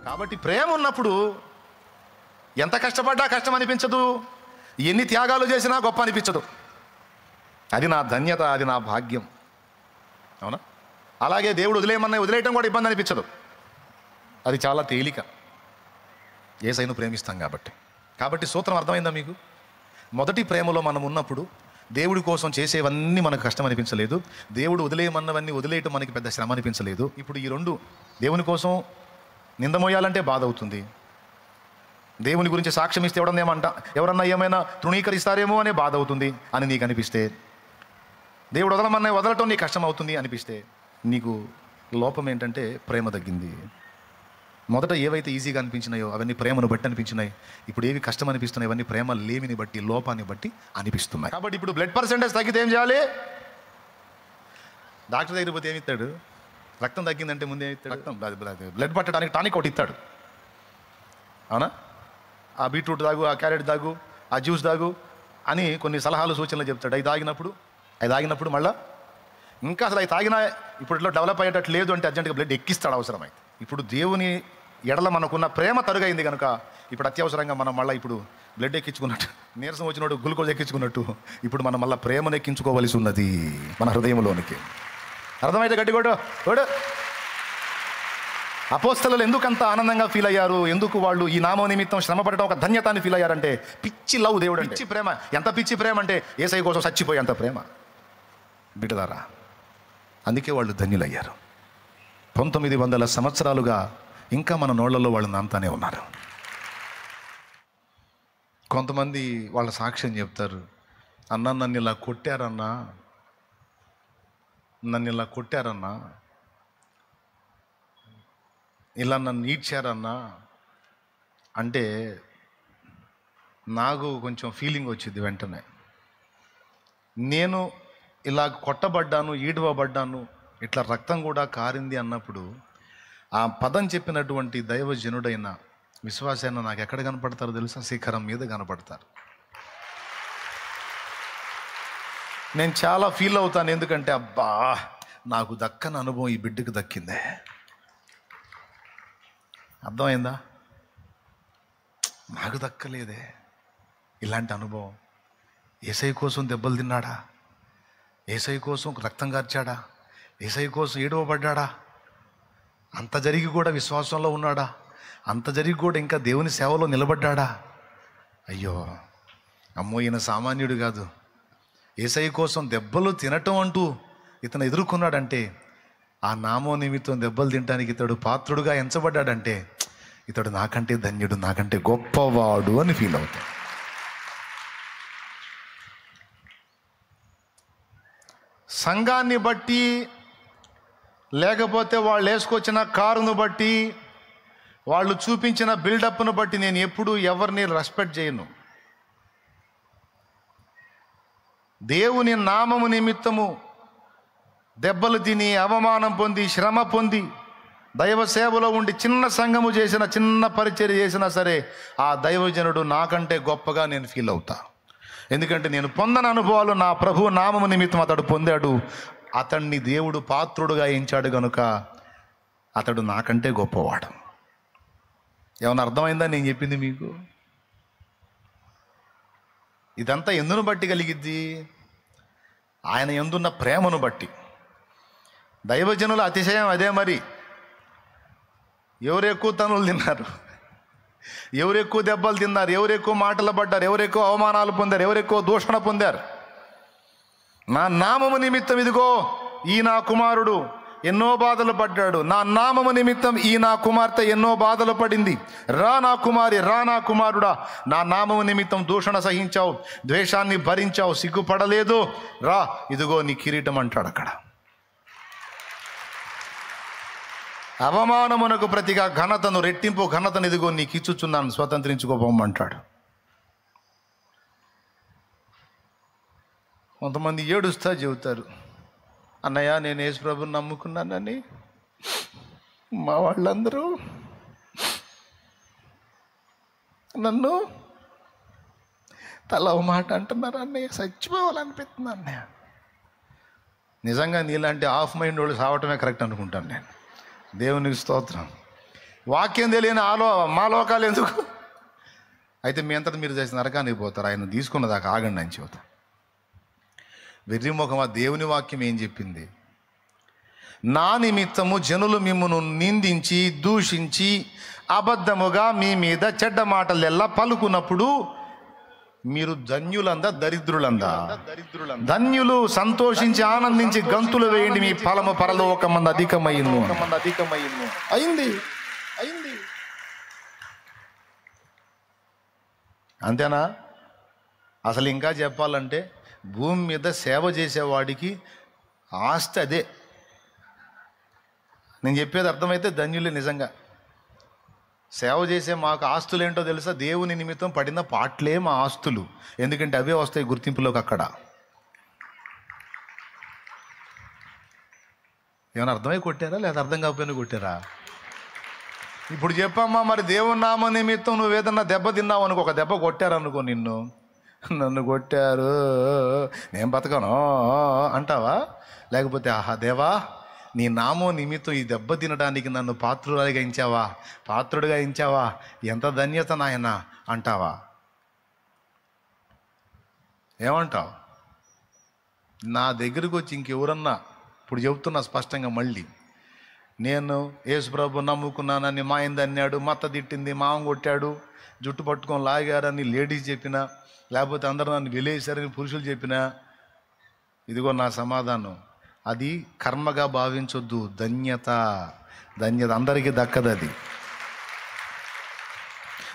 కాబట్టి ప్రేమ ఉన్నప్పుడు ఎంత కష్టపడ్డా కష్టం అనిపించదు, ఎన్ని త్యాగాలు చేసినా గొప్ప అనిపించదు. అది నా ధన్యత, అది నా భాగ్యం. అవునా? అలాగే దేవుడు వదిలేయటం కూడా ఇబ్బంది అనిపించదు, అది చాలా తేలిక. యేసయ్యను ప్రేమిస్తాం కాబట్టి సూత్రం అర్థమైందా మీకు? మొదటి ప్రేమలో మనం ఉన్నప్పుడు దేవుడి కోసం చేసేవన్నీ మనకు కష్టం అనిపించలేదు, దేవుడు వదిలేయమన్నవన్నీ వదిలేయటం మనకి పెద్ద శ్రమ అనిపించలేదు. ఇప్పుడు ఈ రెండు, దేవుని కోసం నిందమోయాలంటే బాధ అవుతుంది, దేవుని గురించి సాక్ష్యం ఇస్తే ఎవరన్నా ఏమైనా తృణీకరిస్తారేమో అనే బాధ అవుతుంది అని నీకు అనిపిస్తే, దేవుడు వదలటం నీకు కష్టం అవుతుంది అనిపిస్తే, నీకు లోపం ఏంటంటే ప్రేమ తగ్గింది. మొదట ఏవైతే ఈజీగా అనిపించినాయో అవన్నీ ప్రేమను బట్టి అనిపించినాయి, ఇప్పుడు ఏవి కష్టం అనిపిస్తున్నాయి అవన్నీ ప్రేమ లేమిని బట్టి, లోపాన్ని బట్టి అనిపిస్తున్నాయి. కాబట్టి ఇప్పుడు బ్లడ్ పర్సెంటేజ్ తగ్గితే ఏం చేయాలి? డాక్టర్ దగ్గర పోతే ఏమి ఇస్తాడు? రక్తం తగ్గిందంటే ముందే ఇస్తాడు, బ్లడ్ పట్టడానికి టానిక్ ఒకటి ఇస్తాడు. అవునా? ఆ బీట్రూట్ తాగు, ఆ క్యారెట్ తాగు, ఆ జ్యూస్ తాగు అని కొన్ని సలహాలు సూచనలు చెప్తాడు. అవి తాగినప్పుడు మళ్ళీ ఇంకా అసలు అవి తాగినా ఇప్పుడు ఇట్లా డెవలప్ అయ్యేటట్టు లేదు అంటే అర్జెంటుగా బ్లడ్ ఎక్కిస్తాడు అవసరమైతే. ఇప్పుడు దేవుని ఎడల మనకున్న ప్రేమ తరుగైంది కనుక ఇప్పుడు అత్యవసరంగా మనం మళ్ళీ ఇప్పుడు బ్లడ్ ఎక్కించుకున్నట్టు, నీరసం వచ్చినట్టు గ్లూకోజ్ ఎక్కించుకున్నట్టు ఇప్పుడు మనం మళ్ళీ ప్రేమను ఎక్కించుకోవలసి ఉన్నది మన హృదయంలోనికి. అర్థమైతే గట్టిగోడు గోడు. అపోస్తలులు ఎందుకంత ఆనందంగా ఫీల్ అయ్యారు? ఎందుకు వాళ్ళు ఈ నామం నిమిత్తం శ్రమ పడటం ఒక ధన్యతాన్ని ఫీల్ అయ్యారంటే, పిచ్చి లవ్ దేవుడు, పిచ్చి ప్రేమ. ఎంత పిచ్చి ప్రేమ అంటే యేసయ్య కోసం చచ్చిపోయి అంత ప్రేమ బిడ్డలారా. అందుకే వాళ్ళు ధన్యులయ్యారు. 1900 సంవత్సరాలుగా ఇంకా మన నోళ్లలో వాళ్ళు నాంతానే ఉన్నారు. కొంతమంది వాళ్ళ సాక్ష్యం చెప్తారు, అన్నా నన్ను ఇలా కొట్టారన్నా, ఇలా నన్ను ఈడ్చారన్నా అంటే నాకు కొంచెం ఫీలింగ్ వచ్చింది వెంటనే. నేను ఇలా కొట్టబడ్డాను, ఈడవబడ్డాను, ఇట్లా రక్తం కూడా కారింది అన్నప్పుడు ఆ పదం చెప్పినటువంటి దైవజనుడైన విశ్వాసైన నాకు ఎక్కడ కనపడతారో తెలుసా? శిఖరం మీద కనపడతారు. నేను చాలా ఫీల్ అవుతాను, ఎందుకంటే అబ్బా నాకు దక్కని అనుభవం ఈ బిడ్డకు దక్కిందే. అర్థమైందా? నాకు దక్కలేదే ఇలాంటి అనుభవం. యేసయ్య కోసం దెబ్బలు తిన్నాడా? యేసయ్య కోసం రక్తం కార్చాడా? యేసయ్య కోసం ఏడవబడ్డాడా? అంత జరిగి కూడా విశ్వాసంలో ఉన్నాడా? అంత జరిగి కూడా ఇంకా దేవుని సేవలో నిలబడ్డాడా? అయ్యో అమ్మో, ఈయన సామాన్యుడు కాదు. యేసయ్య కోసం దెబ్బలు తినటం అంటూ ఇతను ఎదుర్కొన్నాడంటే, ఆ నామం నిమిత్తం దెబ్బలు తినడానికి ఇతడు పాత్రుడుగా ఎంచబడ్డాడంటే, ఇతడు నాకంటే ధన్యుడు, నాకంటే గొప్పవాడు అని ఫీల్ అవుతాడు. సంఘాన్ని బట్టి, లేకపోతే వాళ్ళు వేసుకొచ్చిన కారును బట్టి, వాళ్ళు చూపించిన బిల్డప్ను బట్టి నేను ఎప్పుడూ ఎవరిని రెస్పెక్ట్ చేయను. దేవుని నామము నిమిత్తము దెబ్బలు తిని, అవమానం పొంది, శ్రమ పొంది, దైవ సేవలో ఉండి చిన్న సంఘము చేసిన, చిన్న పరిచర్య చేసినా సరే ఆ దైవజనుడు నాకంటే గొప్పగా నేను ఫీల్ అవుతా. ఎందుకంటే నేను పొందని అనుభవాలు నా ప్రభు నామము నిమిత్తం అతడు పొందాడు. అతన్ని దేవుడు పాత్రుడుగా ఎంచాడు కనుక అతడు నాకంటే గొప్పవాడు. ఏమన్నా అర్థమైందా నేను చెప్పింది మీకు? ఇదంతా ఎందును బట్టి కలిగిద్ది? ఆయన ఎందున్న ప్రేమను బట్టి. దైవజనుల అతిశయం అదే. మరి ఎవరు ఎక్కువ తనులు తిన్నారు, ఎవరు ఎక్కువ దెబ్బలు తిన్నారు, ఎవరు ఎక్కువ మాటలు పడ్డారు, ఎవరు ఎక్కువ అవమానాలు పొందారు, ఎవరు ఎక్కువ దూషణ పొందారు? నా నామము నిమిత్తం ఇదిగో ఈ నా కుమారుడు ఎన్నో బాధలు పడ్డాడు, నా నామము నిమిత్తం ఈ నా కుమార్తె ఎన్నో బాధలు పడింది, రా నా కుమారి, రా నా కుమారుడా, నా నామము నిమిత్తం దూషణ సహించావు, ద్వేషాన్ని భరించావు, సిగ్గుపడలేదు, రా ఇదిగో నీ కిరీటం అంటాడు. అక్కడ అవమానమునకు ప్రతిగా ఘనతను, రెట్టింపు ఘనతను ఇదిగో నీకు ఇచ్చుచున్నాను, స్వతంత్రించుకోబోమంటాడు. కొంతమంది ఏడుస్తా చెబుతారు, అన్నయ్య నేను యేసు ప్రభుని నమ్ముకున్నానని మా వాళ్ళందరూ నన్ను తల ఓ మాట అంటున్నారు, అన్నయ్య చచ్చిపోవాలనిపిస్తుంది అన్నయ్య. నిజంగా నీలాంటి హాఫ్ మైండ్ వాళ్ళు సావటమే కరెక్ట్ అనుకుంటాను నేను. దేవునికి స్తోత్రం. వాక్యం తెలియని మా లోకాలు ఎందుకు? అయితే మీ అంతటా మీరు చేసిన నరకానికి పోతారు. ఆయన తీసుకున్నదాకా ఆగండి అని చెబుతా. వెర్రిముఖమా, దేవుని వాక్యం ఏం చెప్పింది? నా నిమిత్తము జనులు మిమ్మును నిందించి దూషించి అబద్ధముగా మీ మీద చెడ్డ మాటలెల్లా పలుకున్నప్పుడు మీరు ధన్యులందా దరిద్రులందా? ధన్యులు, సంతోషించి ఆనందించి గంతులు వేయండి, మీ ఫలము పరలోకమందు అధికమైంది. అయింది. అంతేనా? అసలు ఇంకా చెప్పాలంటే భూమి మీద సేవ చేసేవాడికి ఆస్తి అదే. నేను చెప్పేది అర్థమైతే ధన్యులే. నిజంగా సేవ చేసే మాకు ఆస్తులు ఏంటో తెలుసా? దేవుని నిమిత్తం పడిన పాటలే మా ఆస్తులు. ఎందుకంటే అవే వస్తాయి గుర్తింపులోకి. అక్కడ ఏమైనా అర్థమై కొట్టారా లేదా అర్థం కాకపోయినా కొట్టారా? ఇప్పుడు చెప్పమ్మా, మరి దేవుని నామ నిమిత్తం నువ్వు ఏదన్నా దెబ్బ తిన్నావు అనుకో, ఒక దెబ్బ కొట్టారనుకో, నన్ను కొట్టారు నేను బతకను అంటావా? లేకపోతే ఆహా దేవా, నీ నామం నిమిత్తం ఈ దెబ్బ తినడానికి నన్ను పాత్రుడిగా ఎంచావా, ఎంత ధన్యత నాయన అంటావా? ఏమంటావు? నా దగ్గరికి వచ్చి ఇంకెవరన్నా, ఇప్పుడు చెబుతున్నా స్పష్టంగా మళ్ళీ, నేను యేసుప్రభు నమ్ముకున్నానని మా ఆయన అన్నాడు, మత్త తిట్టింది, మామ కొట్టాడు, జుట్టు పట్టుకొని లాగారని లేడీస్ చెప్పినా, లేకపోతే అందరూ నన్ను వెలేసారని పురుషులు చెప్పినా, ఇదిగో నా సమాధానం, అది కర్మగా భావించొద్దు. ధన్యత అందరికీ దక్కదు. అది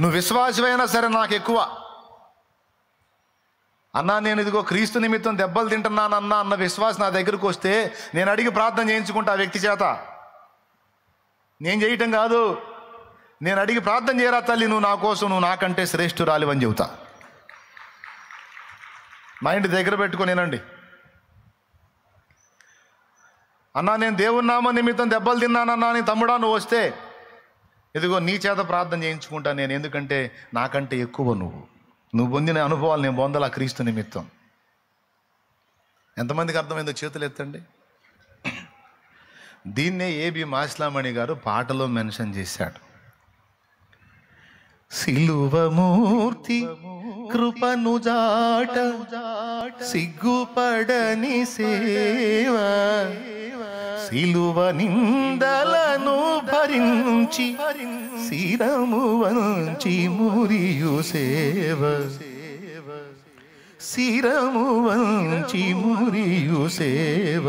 నువ్వు విశ్వాసమైనా సరే నాకు ఎక్కువ అన్నా, నేను ఇదిగో క్రీస్తు నిమిత్తం దెబ్బలు తింటున్నానన్నా అన్న విశ్వాసం నా దగ్గరకు వస్తే నేను అడిగి ప్రార్థన చేయించుకుంటా ఆ వ్యక్తి చేత. నేను చేయటం కాదు, నేను అడిగి ప్రార్థన చేయరా తల్లి, నువ్వు నా కోసం, నువ్వు నాకంటే శ్రేష్ఠురాలివని చెబుతా. మా ఇంటి దగ్గర పెట్టుకునేనండి, అన్నా నేను దేవుని నామ నిమిత్తం దెబ్బలు తిన్నానన్నా అని తమ్ముడా నువ్వు వస్తే ఇదిగో నీ చేత ప్రార్థన చేయించుకుంటా నేను. ఎందుకంటే నాకంటే ఎక్కువ నువ్వు పొందిన అనుభవాలు నేను పొందాల క్రీస్తు నిమిత్తం. ఎంతమందికి అర్థమైందో చేతులు ఎత్తండి. దీన్నే ఏబి మాస్లామణి గారు పాటలో మెన్షన్ చేశాడు. సిలువమూర్తి కృపను జాట సిగ్గుపడని సేవ, సిలువ నిందలను భరించి శిరము వంచి మురియు సేవ, శిరము వంచి మురియు సేవ,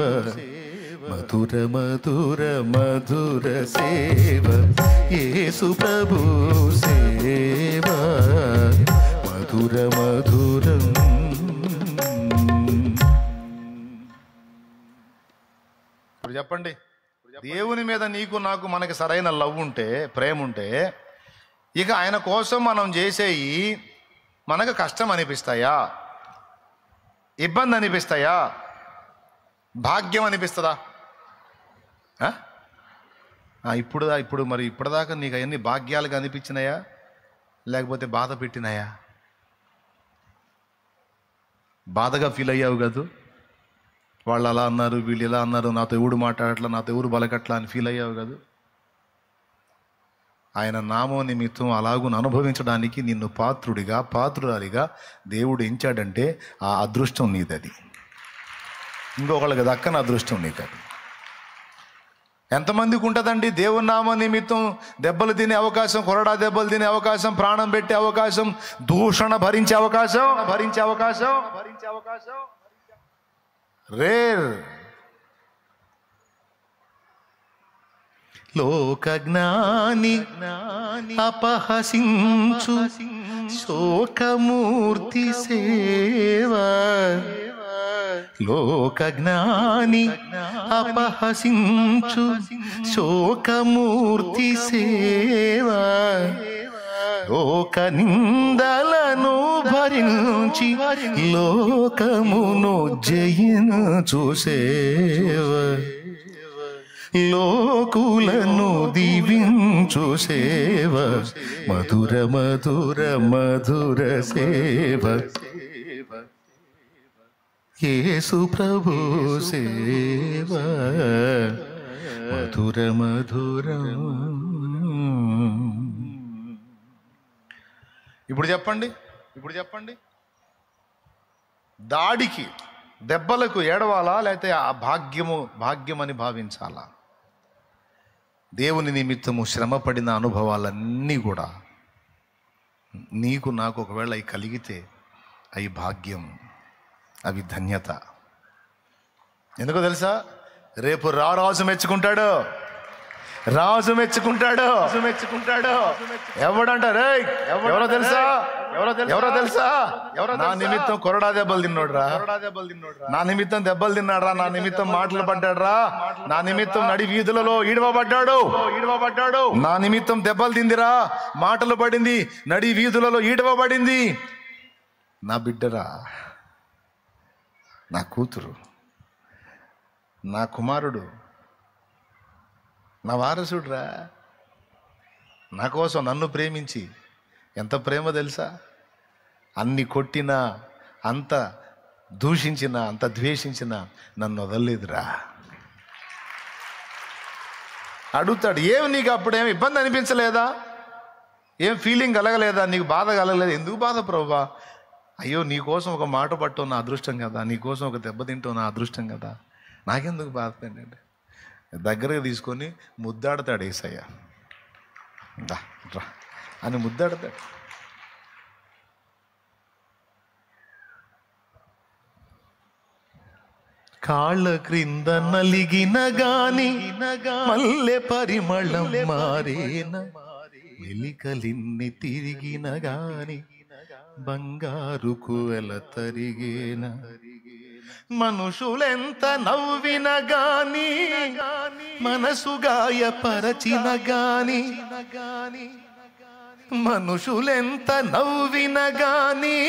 మధుర మధుర మధుర సేవ, యేసు ప్రభు సేవ, మధుర మధురం. ఇప్పుడు చెప్పండి, దేవుని మీద నీకు నాకు మనకి సరైన లవ్ ఉంటే, ప్రేమ ఉంటే, ఇక ఆయన కోసం మనం చేసేవి మనకు కష్టం అనిపిస్తాయా, ఇబ్బంది అనిపిస్తాయా, భాగ్యం అనిపిస్తుందా? ఇప్పుడు మరి ఇప్పటిదాకా నీకు అవన్నీ భాగ్యాలుగా అనిపించినాయా, లేకపోతే బాధ పెట్టినాయా? బాధగా ఫీల్ అయ్యావు కాదు, వాళ్ళు అలా అన్నారు, వీళ్ళు ఇలా అన్నారు, నాతో ఎవడు మాట్లాడట్లా, నాతో ఎవరు బలకట్లా అని ఫీల్ అయ్యావు కాదు. ఆయన నామం నిమిత్తం అలాగును అనుభవించడానికి నిన్ను పాత్రురాలిగా దేవుడు ఎంచాడంటే ఆ అదృష్టం నీదది. ఇంకొకళ్ళకి దక్కని అదృష్టం నీకు అది. ఎంతమందికి ఉంటుందండి దేవుని నామ నిమిత్తం దెబ్బలు తినే అవకాశం, కొరడా దెబ్బలు తినే అవకాశం, ప్రాణం పెట్టే అవకాశం, దూషణ భరించే అవకాశం రేర్. లోక జ్ఞాని అపహసించు శోకమూర్తి సేవ, లోక జ్ఞాని అపహసించు శోకమూర్తి సేవ, లోక నిందలను భరించి లోకమును జయించు సేవ, లోకులను దీవించు సేవ, మధుర మధుర మధుర సేవ, యేసు ప్రభు సేవ, మధుర మధుర. ఇప్పుడు చెప్పండి, దాడికి దెబ్బలకు ఏడవాలా, లేకపోతే ఆ భాగ్యమని భావించాలా? దేవుని నిమిత్తము శ్రమపడిన అనుభవాలన్నీ కూడా నీకు నాకు ఒకవేళ అవి కలిగితే అవి భాగ్యం, అవి ధన్యత. ఎందుకో తెలుసా? రేపు రాజు మెచ్చుకుంటాడు. ఎవడంటారు? ఎవరో తెలుసా? నా నిమిత్తం కొరడా దెబ్బలు తిన్నాడురా, నా నిమిత్తం దెబ్బలు తిన్నాడురా, నా నిమిత్తం మాటలు పడ్డాడురా, నా నిమిత్తం నడి వీధులలో ఈడవబడ్డాడు, నా నిమిత్తం దెబ్బలు తిందిరా, మాటలు పడింది, నడి వీధులలో ఈడవబడింది. నా బిడ్డరా, నా కూతురు, నా కుమారుడు, నా వారసుడురా, నా కోసం నన్ను ప్రేమించి, ఎంత ప్రేమ తెలుసా? అన్ని కొట్టినా, అంత దూషించినా, అంత ద్వేషించినా నన్ను వదలలేదురా. అడుగుతాడు, ఏం నీకు అప్పుడేం ఇబ్బంది అనిపించలేదా? ఏం ఫీలింగ్ కలగలేదా? నీకు బాధ కలగలేదు? ఎందుకు బాధ ప్రభువా? అయ్యో, నీకోసం ఒక మాట పట్టో నా అదృష్టం కదా, నీకోసం ఒక దెబ్బతింటో నా అదృష్టం కదా, నాకెందుకు బాధ? దగ్గరగా తీసుకొని ముద్దాడతాడు యేసయ్య. రా అని ముద్దాడతాడు. కాళ్ళ క్రింద నలిగిన గాని మల్లె పరిమళం మారేన, మెలికలిన్ని తిరిగిన గాని బంగారు కువెల తరిగేన, మనుషులెంత నవ్విన గాని మనసు గాయపరచిన గాని, మనుషులెంత నవ్విన గాని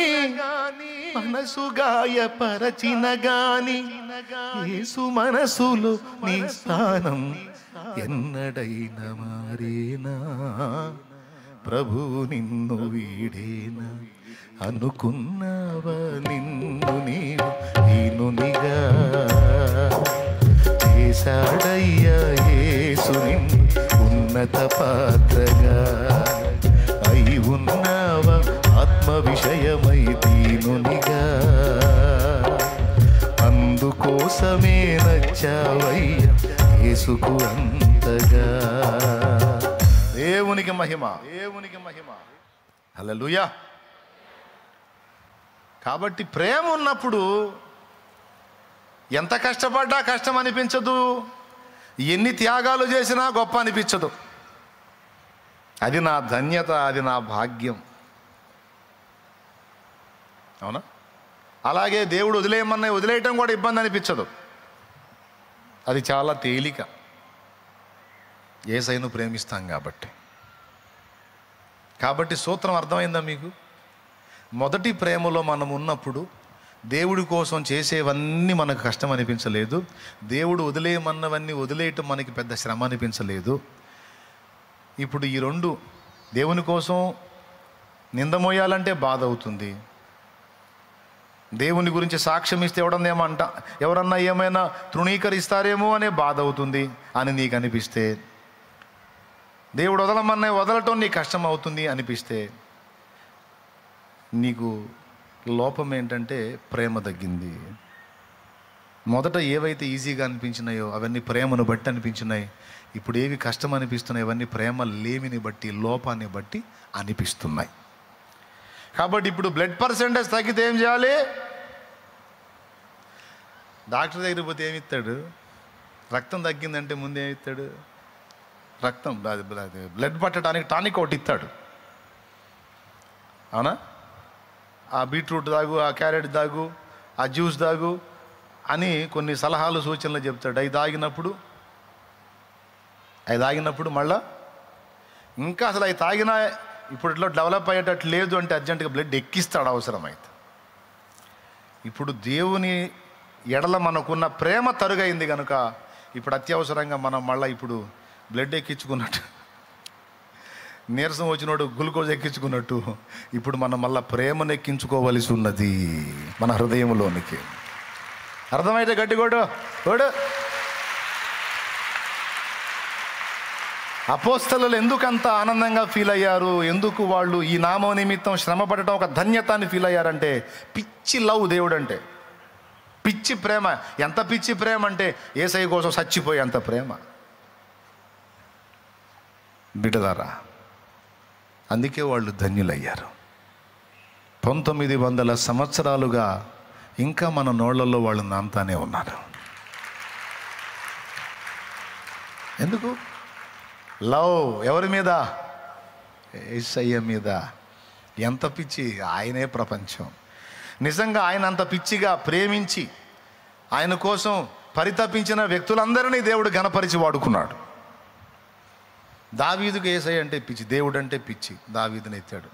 మనసు గాయపరచిన గాని, యేసు మనసులో నీ స్థానం ఎన్నడైనా మారేనా? ప్రభు నిన్ను వీడేనా? అనుకున్నావా నిన్ను నీవు దీనునిగా? చేశాడయ్యా యేసు నిన్ను ఉన్నత పాత్రగా. అయి ఉన్నావా ఆత్మ విషయమై దీనునిగా? అందుకోసమే నచ్చావయ్యా యేసుకు అంతగా. దేవునికి మహిమ. హల్లెలూయా. కాబట్టి ప్రేమ ఉన్నప్పుడు ఎంత కష్టపడ్డా కష్టం అనిపించదు, ఎన్ని త్యాగాలు చేసినా గొప్ప అనిపించదు. అది నా ధన్యత, అది నా భాగ్యం. అవునా? అలాగే దేవుడు వదిలేయమన్నా వదిలేయటం కూడా ఇబ్బంది అనిపించదు, అది చాలా తేలిక. యేసయ్యను ప్రేమిస్తాం కాబట్టి సూత్రం అర్థమైందా మీకు? మొదటి ప్రేమలో మనం ఉన్నప్పుడు దేవుడి కోసం చేసేవన్నీ మనకు కష్టం అనిపించలేదు, దేవుడు వదిలేయమన్నవన్నీ వదిలేయటం మనకి పెద్ద శ్రమ అనిపించలేదు. ఇప్పుడు ఈ రెండు, దేవుని కోసం నింద మోయాలంటే బాధ అవుతుంది, దేవుని గురించి సాక్ష్యం ఇస్తే ఎవరన్నా ఏమైనా తృణీకరిస్తారేమో అనే బాధ అవుతుంది అని నీకు అనిపిస్తే, దేవుడు వదలటం నీకు కష్టం అవుతుంది అనిపిస్తే, నీకు లోపం ఏంటంటే ప్రేమ తగ్గింది. మొదట ఏవైతే ఈజీగా అనిపించినాయో అవన్నీ ప్రేమను బట్టి అనిపించినాయి, ఇప్పుడు ఏవి కష్టం అనిపిస్తున్నాయి అవన్నీ ప్రేమ లేమిని బట్టి, లోపాన్ని బట్టి అనిపిస్తున్నాయి. కాబట్టి ఇప్పుడు బ్లడ్ పర్సెంటేజ్ తగ్గితే ఏం చేయాలి? డాక్టర్ దగ్గరికి పోతే ఏమిస్తాడు? రక్తం తగ్గిందంటే ముందు ఏమిస్తాడు? రక్తం బ్లడ్ పట్టడానికి టానిక్ ఒకటి ఇస్తాడు. అవునా? ఆ బీట్రూట్ తాగు, ఆ క్యారెట్ తాగు, ఆ జ్యూస్ తాగు అని కొన్ని సలహాలు సూచనలు చెప్తాడు. అవి తాగినప్పుడు మళ్ళా ఇంకా అసలు అవి తాగినా ఇప్పట్లో డెవలప్ అయ్యేటట్టు లేదు అంటే అర్జెంటుగా బ్లడ్ ఎక్కిస్తాడు అవసరమైతే. ఇప్పుడు దేవుని ఎడల మనకున్న ప్రేమ తరుగైంది కనుక ఇప్పుడు అత్యవసరంగా మనం మళ్ళీ ఇప్పుడు బ్లడ్ ఎక్కించుకున్నట్టు, నీరసం వచ్చినోడు గ్లూకోజ్ ఎక్కించుకున్నట్టు ఇప్పుడు మనం మళ్ళీ ప్రేమను ఎక్కించుకోవలసి ఉన్నది మన హృదయంలోనికి. అర్థమైతే గట్టిగోడు. అపోస్తలులు ఎందుకంత ఆనందంగా ఫీల్ అయ్యారు, ఎందుకు వాళ్ళు ఈ నామం నిమిత్తం శ్రమ పడటం ఒక ధన్యతాన్ని ఫీల్ అయ్యారంటే, పిచ్చి లవ్ దేవుడు అంటే, పిచ్చి ప్రేమ. ఎంత పిచ్చి ప్రేమ అంటే యేసయ్య కోసం చచ్చిపోయే అంత ప్రేమ. బిడ్డలారా, అందుకే వాళ్ళు ధన్యులయ్యారు. 1900 సంవత్సరాలుగా ఇంకా మన నోళ్లలో వాళ్ళు నాంతానే ఉన్నారు. ఎందుకు? లవ్ ఎవరి మీద? యేసయ్య మీద. ఎంత పిచ్చి! ఆయనే ప్రపంచం. నిజంగా ఆయన అంత పిచ్చిగా ప్రేమించి ఆయన కోసం పరితపించిన వ్యక్తులందరినీ దేవుడు ఘనపరిచి వాడుకున్నాడు. దావీదుకు యేసయ్య అంటే పిచ్చి, దేవుడు అంటే పిచ్చి. దావీదుని ఎత్తాడు.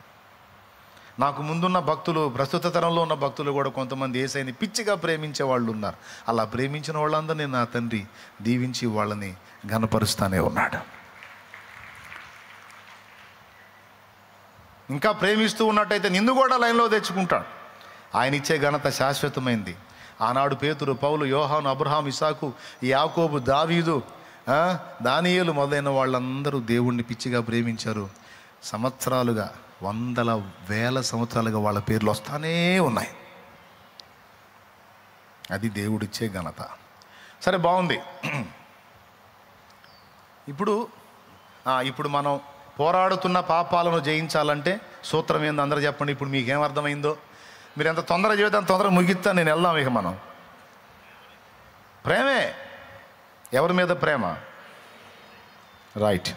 నాకు ముందున్న భక్తులు, ప్రస్తుత తరంలో ఉన్న భక్తులు కూడా కొంతమంది యేసయ్యని పిచ్చిగా ప్రేమించే వాళ్ళు ఉన్నారు. అలా ప్రేమించిన వాళ్ళందరినీ నా తండ్రి దీవించి వాళ్ళని ఘనపరుస్తానే ఉన్నాడు. ఇంకా ప్రేమిస్తూ ఉన్నట్టయితే నిన్ను కూడా లైన్లో తెచ్చుకుంటాడు. ఆయన ఇచ్చే ఘనత శాశ్వతమైంది. ఆనాడు పేతురు, పౌలు, యోహాను, అబ్రహాం, ఇసాకు, యాకోబు, దావీదు, దానియేలు మొదలైన వాళ్ళందరూ దేవుణ్ణి పిచ్చిగా ప్రేమించారు. సంవత్సరాలుగా, వందల వేల సంవత్సరాలుగా వాళ్ళ పేర్లు వస్తానే ఉన్నాయి. అది దేవుడిచ్చే ఘనత. సరే, బాగుంది. ఇప్పుడు మనం పోరాడుతున్న పాపాలను జయించాలంటే సూత్రం ఏందో అందరూ చెప్పండి. ఇప్పుడు మీకేం అర్థమైందో? మీరు ఎంత తొందరగా జీవితం తొందరగా ముగిస్తా, నేను వెళ్దాం. ఇక మనం ప్రేమే. ఎవరి మీద ప్రేమ? రైట్.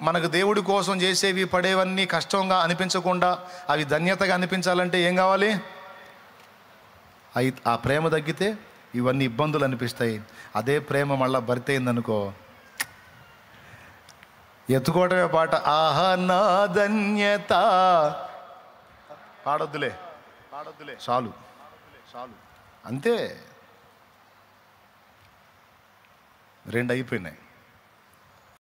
మనకు దేవుడి కోసం చేసేవి, పడేవన్నీ కష్టంగా అనిపించకుండా అవి ధన్యతగా అనిపించాలంటే ఏం కావాలి? ఆ ప్రేమ తగ్గితే ఇవన్నీ ఇబ్బందులు అనిపిస్తాయి. అదే ప్రేమ మళ్ళీ భర్తీ అయిందనుకో, ఎత్తుకోవటమే పాట. ఆహా నా ధన్యత. పాడొద్దులే, చాలు అంతే. 2 అయిపోయినాయి.